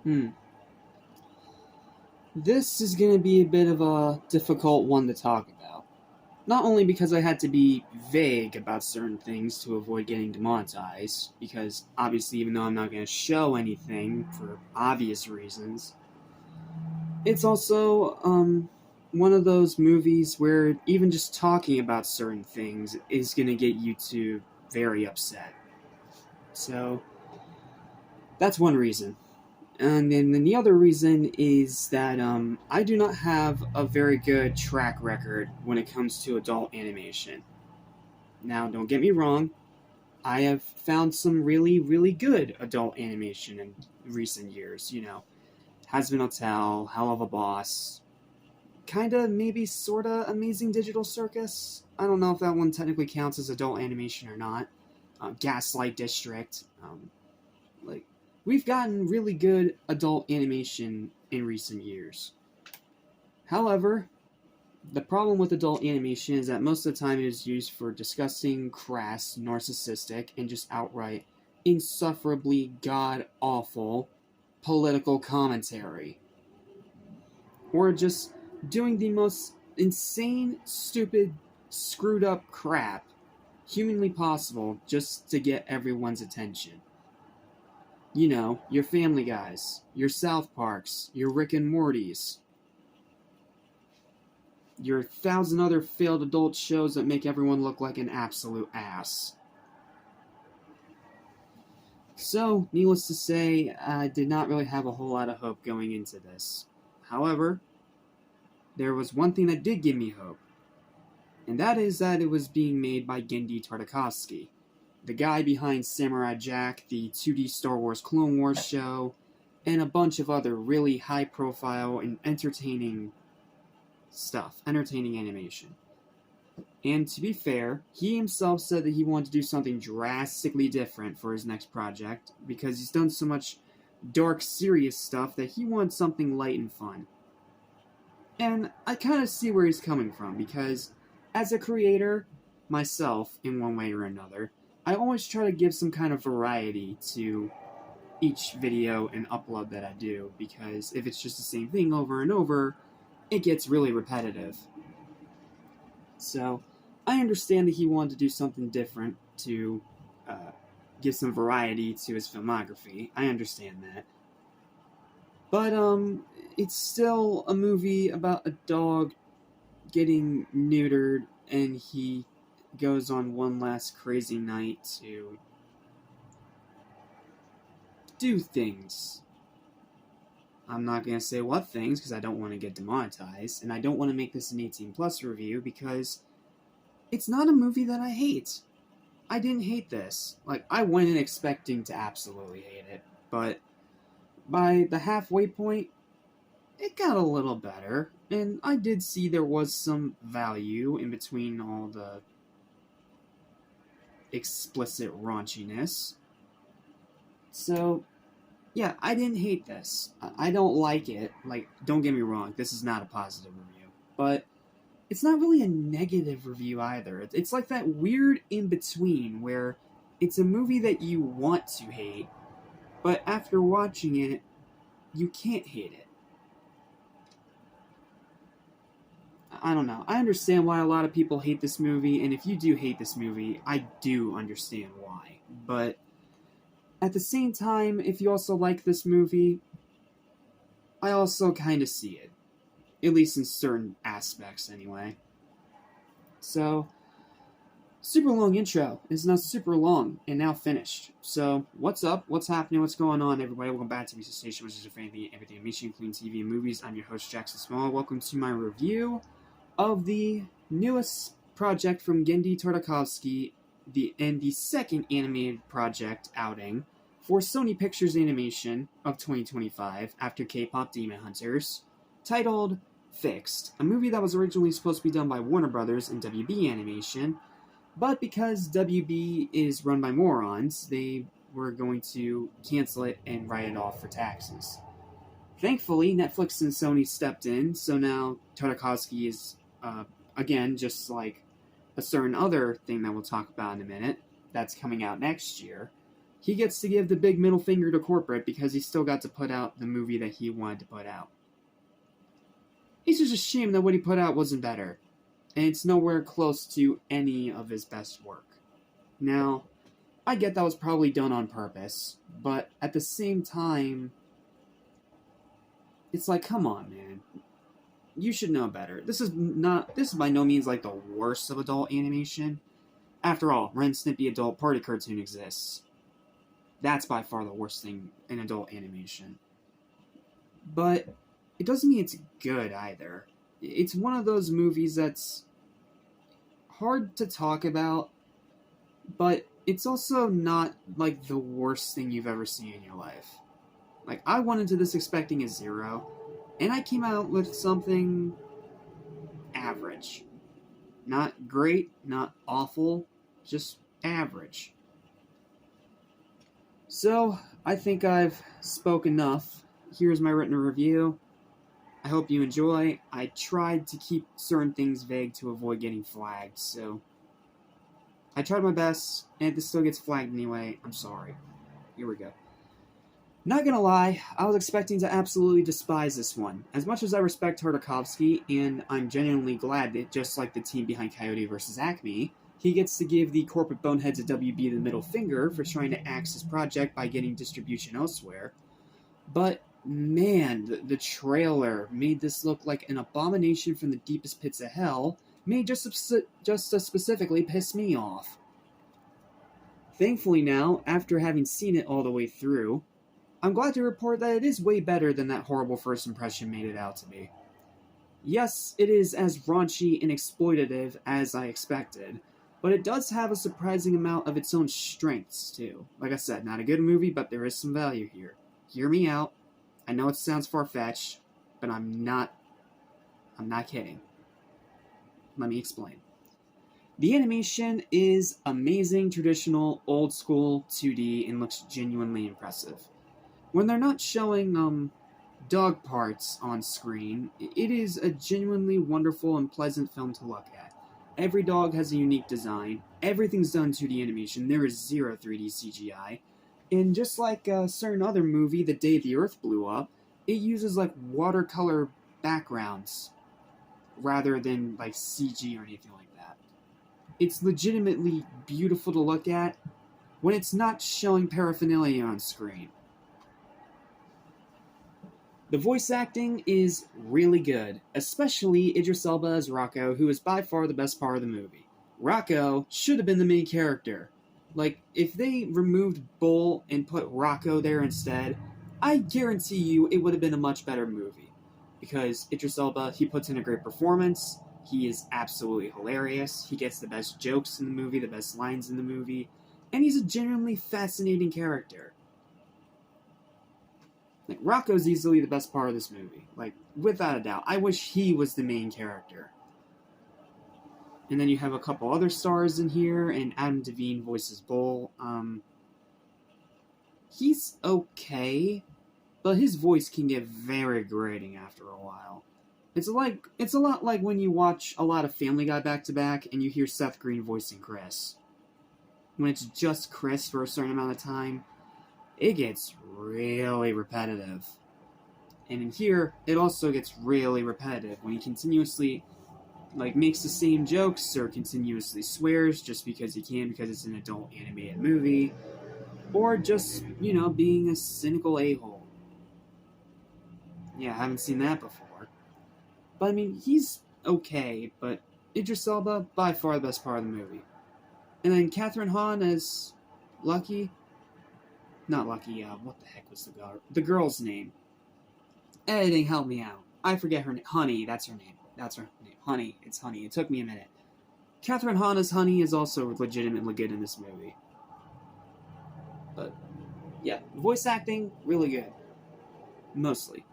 Hmm. This is going to be a bit of a difficult one to talk about. Not only because I had to be vague about certain things to avoid getting demonetized, because obviously, even though I'm not going to show anything for obvious reasons, it's also one of those movies where even just talking about certain things is going to get YouTube very upset. So, that's one reason. And then the other reason is that I do not have a very good track record when it comes to adult animation. Now, don't get me wrong, I have found some really, really good adult animation in recent years. Hazbin Hotel, Hell of a Boss, kinda, maybe, sorta Amazing Digital Circus. I don't know if that one technically counts as adult animation or not. Gaslight District. Like, we've gotten really good adult animation in recent years. However, the problem with adult animation is that most of the time it is used for disgusting, crass, narcissistic, and just outright insufferably god awful political commentary. Or just doing the most insane, stupid, screwed up crap humanly possible just to get everyone's attention. Your Family Guys, your South Parks, your Rick and Mortys, your thousand other failed adult shows that make everyone look like an absolute ass. So, needless to say, I did not really have a whole lot of hope going into this. However, there was one thing that did give me hope, and that is that it was being made by Genndy Tartakovsky, the guy behind Samurai Jack, the 2D Star Wars Clone Wars show, and a bunch of other really high-profile and entertaining stuff, entertaining animation. And to be fair, he himself said that he wanted to do something drastically different for his next project because he's done so much dark, serious stuff that he wanted something light and fun. And I kind of see where he's coming from because, as a creator, myself, in one way or another, I always try to give some kind of variety to each video and upload that I do because if it's just the same thing over and over, it gets really repetitive. So, I understand that he wanted to do something different to give some variety to his filmography. I understand that. But, it's still a movie about a dog getting neutered, and he goes on one last crazy night to do things. I'm not going to say what things because I don't want to get demonetized, and I don't want to make this an 18 plus review because it's not a movie that I hate. I didn't hate this. Like, I went in expecting to absolutely hate it, but by the halfway point, it got a little better, and I did see there was some value in between all the explicit raunchiness. So, yeah, I didn't hate this. I don't like it. Like, don't get me wrong, this is not a positive review. But it's not really a negative review either. It's like that weird in-between where it's a movie that you want to hate, but after watching it, you can't hate it. I don't know. I understand why a lot of people hate this movie, and if you do hate this movie, I do understand why. But at the same time, if you also like this movie, I also kind of see it. At least in certain aspects, anyway. So, super long intro is now super long and now finished. So, what's up? What's happening? What's going on, everybody? Welcome back to Visa Station, which is your favorite everything animation, including TV and movies. I'm your host, Jackson Small. Welcome to my review of the newest project from Genndy Tartakovsky, and the second animated project outing for Sony Pictures Animation of 2025 after K-pop Demon Hunters, titled Fixed, a movie that was originally supposed to be done by Warner Brothers and WB Animation, but because WB is run by morons, they were going to cancel it and write it off for taxes. Thankfully, Netflix and Sony stepped in, so now Tartakovsky is, again, just like a certain other thing that we'll talk about in a minute, that's coming out next year, he gets to give the big middle finger to corporate because he still got to put out the movie that he wanted to put out. It's just a shame that what he put out wasn't better, and it's nowhere close to any of his best work. Now, I get that was probably done on purpose, but at the same time, it's like, come on, man. You should know better. This is by no means like the worst of adult animation. After all, Ren Snippy adult party cartoon exists. That's by far the worst thing in adult animation. But it doesn't mean it's good either. It's one of those movies that's hard to talk about, but it's also not like the worst thing you've ever seen in your life. Like, I went into this expecting a 0, and I came out with something average. Not great, not awful, just average. So, I think I've spoke enough. Here's my written review. I hope you enjoy. I tried to keep certain things vague to avoid getting flagged, so I tried my best, and if this still gets flagged anyway, I'm sorry. Here we go. Not gonna lie, I was expecting to absolutely despise this one. As much as I respect Tartakovsky, and I'm genuinely glad that just like the team behind Coyote vs. Acme, he gets to give the corporate boneheads at WB the middle finger for trying to axe his project by getting distribution elsewhere. But man, the trailer made this look like an abomination from the deepest pits of hell, made just to specifically piss me off. Thankfully now, after having seen it all the way through, I'm glad to report that it is way better than that horrible first impression made it out to be. Yes, it is as raunchy and exploitative as I expected, but it does have a surprising amount of its own strengths too. Like I said, not a good movie, but there is some value here. Hear me out. I know it sounds far-fetched, but I'm not kidding. Let me explain. The animation is amazing, traditional, old-school 2D, and looks genuinely impressive. When they're not showing, dog parts on screen, it is a genuinely wonderful and pleasant film to look at. Every dog has a unique design, everything's done 2D animation, there is zero 3D CGI, and just like a certain other movie, The Day the Earth Blew Up, it uses like watercolor backgrounds rather than like CG or anything like that. It's legitimately beautiful to look at when it's not showing paraphernalia on screen. The voice acting is really good, especially Idris Elba as Rocco, who is by far the best part of the movie. Rocco should have been the main character. Like, if they removed Bull and put Rocco there instead, I guarantee you it would have been a much better movie. Because Idris Elba, he puts in a great performance, he is absolutely hilarious, he gets the best jokes in the movie, the best lines in the movie, and he's a genuinely fascinating character. Like, Rocco's easily the best part of this movie. Like, without a doubt. I wish he was the main character. And then you have a couple other stars in here, and Adam Devine voices Bull. He's okay, but his voice can get very grating after a while. It's a lot like when you watch a lot of Family Guy back-to-back, and you hear Seth Green voicing Chris. When it's just Chris for a certain amount of time, it gets really repetitive. And in here, it also gets really repetitive when he continuously makes the same jokes or continuously swears just because he can because it's an adult animated movie, or just, being a cynical a-hole. Yeah, I haven't seen that before. But I mean, he's okay, but Idris Elba, by far the best part of the movie. And then Catherine Hahn as Lucky. Not Lucky, what the heck was the girl's name? Editing, help me out. I forget her name. Honey, that's her name. Honey, it's Honey. It took me a minute. Catherine Hahn as Honey is also legitimately good in this movie. But, yeah, voice acting, really good. Mostly.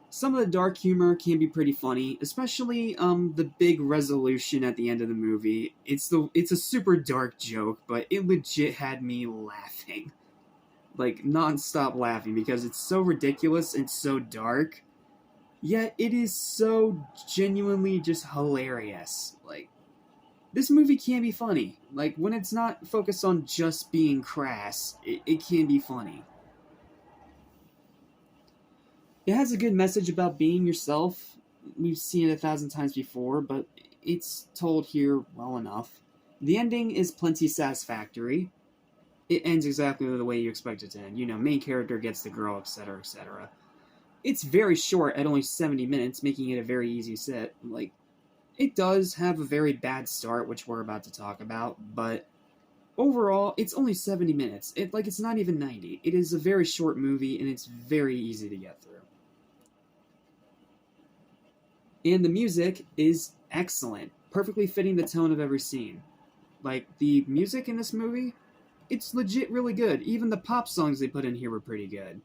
Some of the dark humor can be pretty funny, especially the big resolution at the end of the movie. It's a super dark joke, but it legit had me laughing. Like, non-stop laughing, because it's so ridiculous and so dark, yet it is so genuinely just hilarious. Like, This movie can be funny. Like, when it's not focused on just being crass, it can be funny. It has a good message about being yourself. We've seen it 1,000 times before, but it's told here well enough. The ending is plenty satisfactory. It ends exactly the way you expect it to end. You know, main character gets the girl, etc., etc. It's very short at only 70 minutes, making it a very easy sit. Like, it does have a very bad start, which we're about to talk about, but overall, it's only 70 minutes. It's not even 90. It is a very short movie, and it's very easy to get through. And the music is excellent, perfectly fitting the tone of every scene. Like, the music in this movie, it's legit really good. Even the pop songs they put in here were pretty good.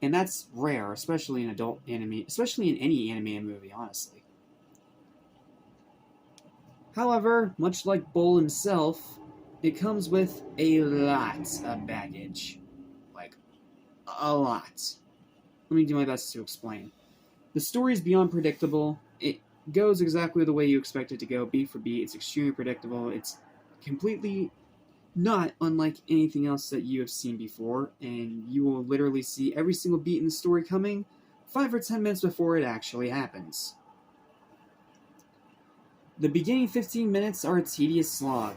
And that's rare, especially in adult anime, especially in any animated movie, honestly. However, much like Bull himself, it comes with a lot of baggage. Like, a lot. Let me do my best to explain. The story is beyond predictable. It goes exactly the way you expect it to go, beat for beat. It's extremely predictable. It's completely not unlike anything else that you have seen before, and you will literally see every single beat in the story coming 5 or 10 minutes before it actually happens. The beginning 15 minutes are a tedious slog.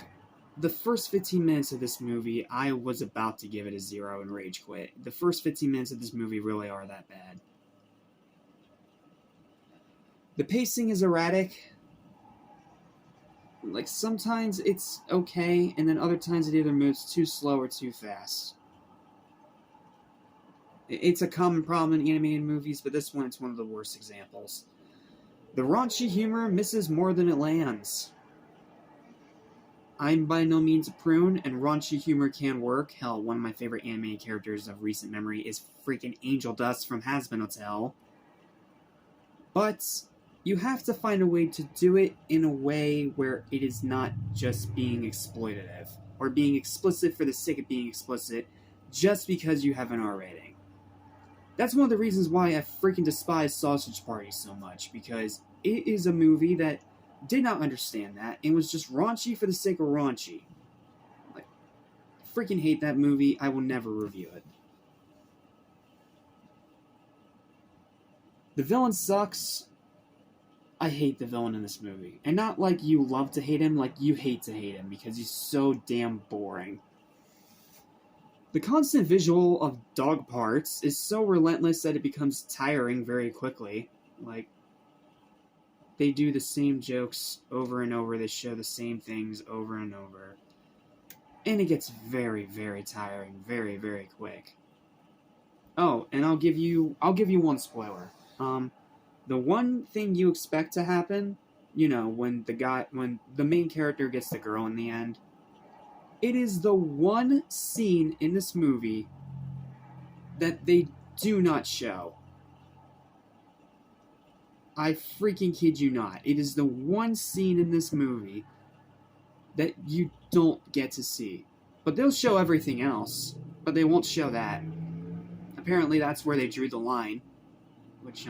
The first 15 minutes of this movie, I was about to give it a 0 and rage quit. The first 15 minutes of this movie really are that bad. The pacing is erratic. Like, sometimes it's okay, and then other times it either moves too slow or too fast. It's a common problem in animated movies, but this one, it's one of the worst examples. The raunchy humor misses more than it lands. I'm by no means a prune, and raunchy humor can work. Hell, one of my favorite animated characters of recent memory is freaking Angel Dust from Hazbin Hotel. But you have to find a way to do it in a way where it is not just being exploitative, or being explicit for the sake of being explicit, just because you have an R rating. That's one of the reasons why I freaking despise Sausage Party so much, because it is a movie that did not understand that, and was just raunchy for the sake of raunchy. Like, I freaking hate that movie. I will never review it. The villain sucks. I hate the villain in this movie. And not like you love to hate him, like you hate to hate him, because he's so damn boring. The constant visual of dog parts is so relentless that it becomes tiring very quickly. Like, they do the same jokes over and over, they show the same things over and over. And it gets very, very tiring, very, very quick. Oh, and I'll give you one spoiler. The one thing you expect to happen, you know, when the main character gets the girl in the end, it is the one scene in this movie that they do not show. I freaking kid you not. It is the one scene in this movie that you don't get to see. But they'll show everything else, but they won't show that. Apparently that's where they drew the line, which,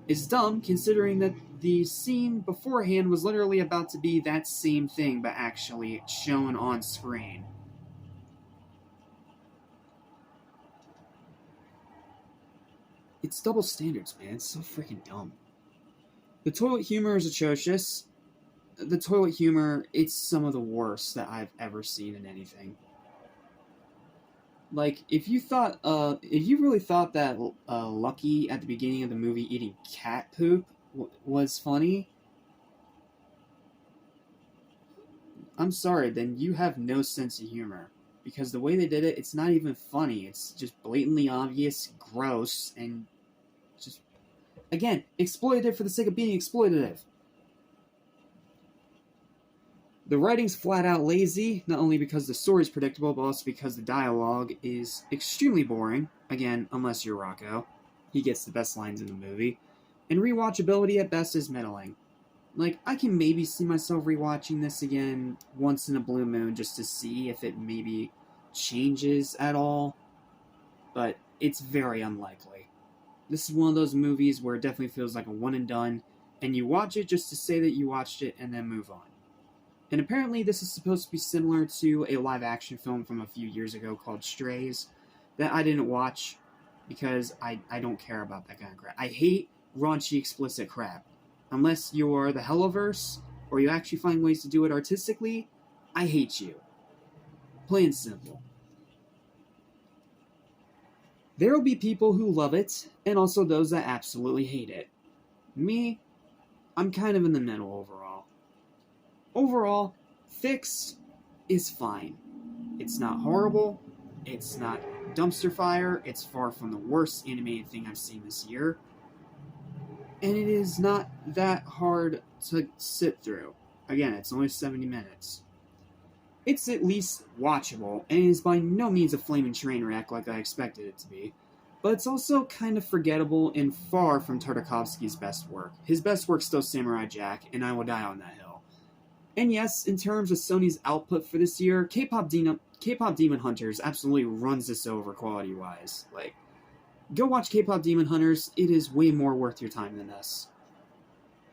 is dumb, considering that the scene beforehand was literally about to be that same thing, but actually shown on screen. It's double standards, man. It's so freaking dumb. The toilet humor is atrocious. The toilet humor, it's some of the worst that I've ever seen in anything. Like, if you really thought that Lucky at the beginning of the movie eating cat poop was funny, I'm sorry, then you have no sense of humor. Because the way they did it, it's not even funny. It's just blatantly obvious, gross, and just, again, exploitative for the sake of being exploitative. The writing's flat out lazy, not only because the story's predictable, but also because the dialogue is extremely boring. Again, unless you're Rocco. He gets the best lines in the movie. And rewatchability at best is middling. Like, I can maybe see myself rewatching this again once in a blue moon just to see if it maybe changes at all. But it's very unlikely. This is one of those movies where it definitely feels like a one and done. and you watch it just to say that you watched it and then move on. And apparently this is supposed to be similar to a live-action film from a few years ago called Strays that I didn't watch because I don't care about that kind of crap. I hate raunchy, explicit crap. Unless you're the Helloverse, or you actually find ways to do it artistically, I hate you. Plain and simple. There will be people who love it, and also those that absolutely hate it. Me, I'm kind of in the middle overall. Overall, Fix is fine. It's not horrible, it's not dumpster fire, it's far from the worst animated thing I've seen this year, and it is not that hard to sit through. Again, it's only 70 minutes. It's at least watchable, and it is by no means a flaming train wreck like I expected it to be, but it's also kind of forgettable and far from Tartakovsky's best work. His best work's still Samurai Jack, and I will die on that hill. And yes, in terms of Sony's output for this year, K-pop Demon Hunters absolutely runs this over quality-wise. Like, go watch K-pop Demon Hunters, it is way more worth your time than this.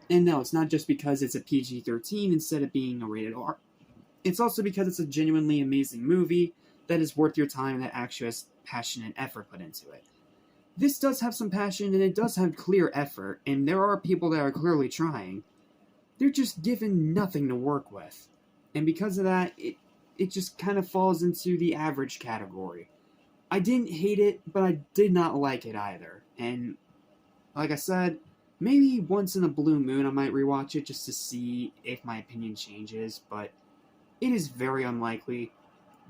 And no, it's not just because it's a PG-13 instead of being a rated R. It's also because it's a genuinely amazing movie that is worth your time that actually has passion and effort put into it. This does have some passion and it does have clear effort, and there are people that are clearly trying. They're just given nothing to work with. And because of that, it just kind of falls into the average category. I didn't hate it, but I did not like it either. And like I said, maybe once in a blue moon I might rewatch it just to see if my opinion changes, but it is very unlikely.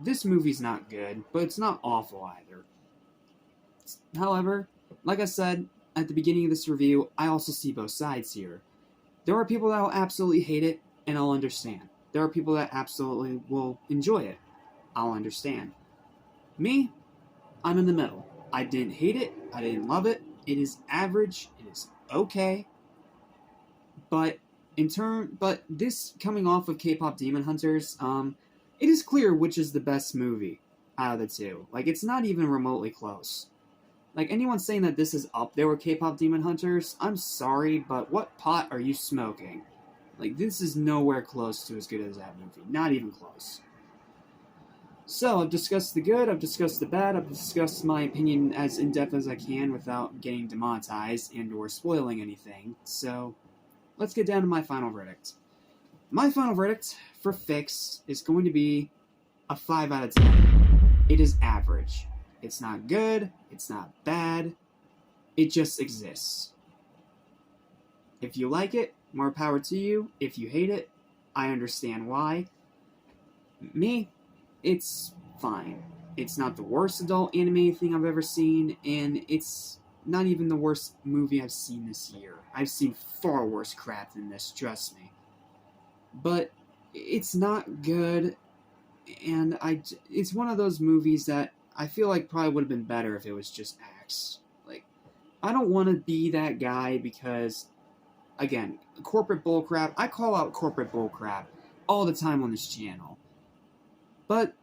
This movie's not good, but it's not awful either. However, like I said at the beginning of this review, I also see both sides here. There are people that will absolutely hate it, and I'll understand. There are people that absolutely will enjoy it. I'll understand. Me, I'm in the middle. I didn't hate it. I didn't love it. It is average. It is okay. But this coming off of K-pop Demon Hunters, it is clear which is the best movie out of the two. Like, it's not even remotely close. Like, anyone saying that this is up there with K-pop Demon Hunters, I'm sorry, but what pot are you smoking? Like, this is nowhere close to as good as that movie. Not even close. So, I've discussed the good, I've discussed the bad, I've discussed my opinion as in-depth as I can without getting demonetized and or spoiling anything. So, let's get down to my final verdict. My final verdict for Fix is going to be a 5 out of 10. It is average. It's not good, it's not bad, it just exists. If you like it, more power to you. If you hate it, I understand why. Me, it's fine. It's not the worst adult anime thing I've ever seen, and it's not even the worst movie I've seen this year. I've seen far worse crap than this, trust me. But it's not good, and it's one of those movies that I feel like probably would have been better if it was just Axe. Like, I don't want to be that guy because, again, corporate bullcrap, I call out corporate bullcrap all the time on this channel. But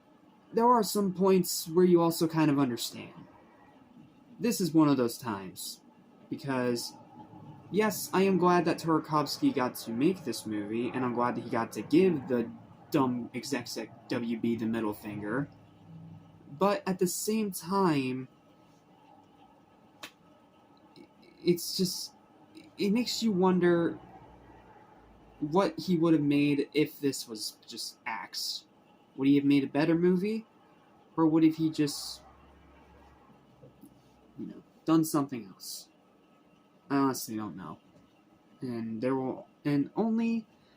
there are some points where you also kind of understand. This is one of those times. Because, yes, I am glad that Tarkovsky got to make this movie, and I'm glad that he got to give the dumb execs at WB the middle finger. But at the same time, it's just, it makes you wonder what he would have made if this was just Axe. Would he have made a better movie? Or would have he just, done something else? I honestly don't know. And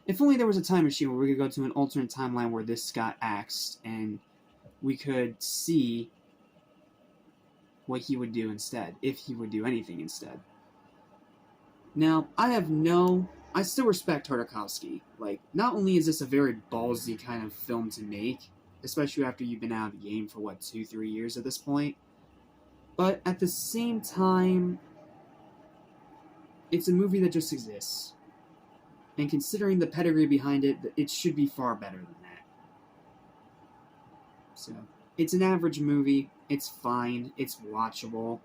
if only there was a time machine where we could go to an alternate timeline where this got axed, and we could see what he would do instead, if he would do anything instead. Now, I still respect Tartakovsky. Like, not only is this a very ballsy kind of film to make, especially after you've been out of the game for, 2-3 years at this point, but at the same time, it's a movie that just exists. And considering the pedigree behind it, it should be far better than that. So, it's an average movie, it's fine, it's watchable,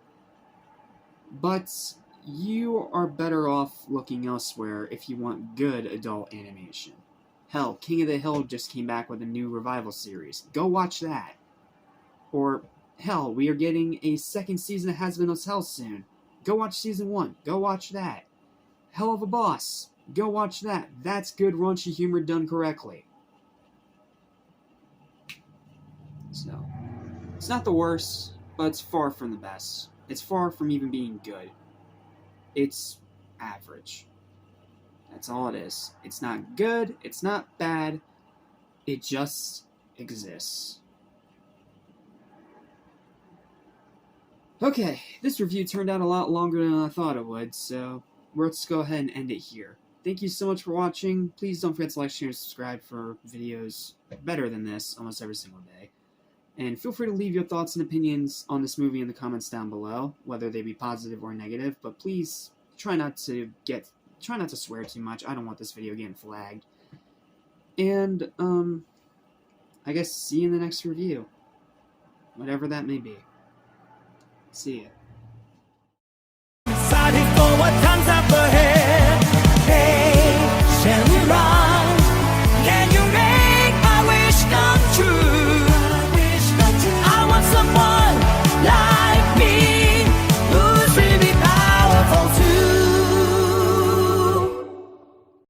but you are better off looking elsewhere if you want good adult animation. Hell, King of the Hill just came back with a new revival series. Go watch that. Or, hell, we are getting a second season of Hazbin Hotel soon. Go watch season 1. Go watch that. Hell of a Boss. Go watch that. That's good raunchy humor done correctly. So, it's not the worst, but it's far from the best. It's far from even being good. It's average. That's all it is. It's not good, it's not bad, it just exists. Okay, this review turned out a lot longer than I thought it would, so let's go ahead and end it here. Thank you so much for watching. Please don't forget to like, share, and subscribe for videos better than this almost every single day. And feel free to leave your thoughts and opinions on this movie in the comments down below, whether they be positive or negative, but please try not to swear too much. I don't want this video getting flagged. And, I guess see you in the next review. Whatever that may be. See ya.